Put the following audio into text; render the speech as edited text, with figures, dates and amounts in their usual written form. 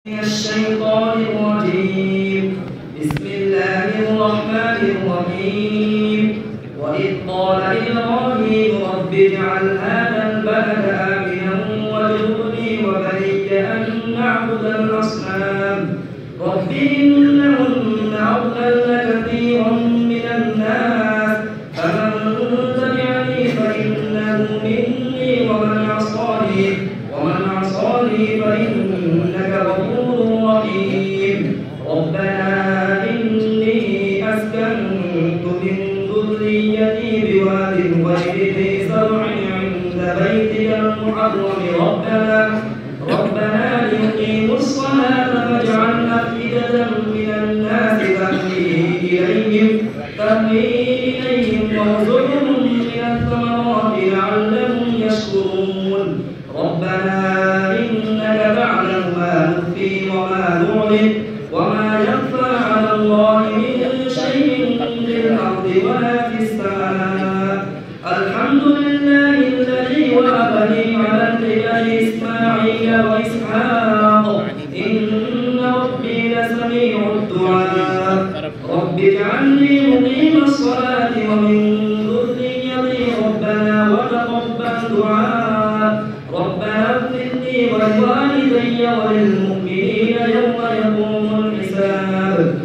من الشيطان الرجيم. بسم الله الرحمن الرحيم. وإذ قال إبراهيم رب اجعل هذا البلد آمنا واجنبني وبني أن نعبد الأصنام رب إنهن أضللن كثيرا من الناس فمن تبعني فإنه مني ومن عصاني فإنك غفور رحيم. ربنا إني أسكنت من ذريتي بواد غير ذي زرع عند بيتك المحرم ربنا ليقيموا الصلاة فاجعل أفئدة من الناس تهوي إليهم وارزقهم من الثمرات لعلهم يشكرون. ربنا إنك تعلم ما نخفي وما نعلن وما يخفى على الله من شيء في الأرض ولا في السماء. الحمد لله الذي وهب لي على الكبر إسماعيل وإسحاق إن ربي لسميع الدعاء. رب اجعلني مقيم الصلاة ومن ذريتي ربنا وتقبل دعاء. ربنا اغفر لي ولوالدي وللمؤمنين يوم يقوم الحساب.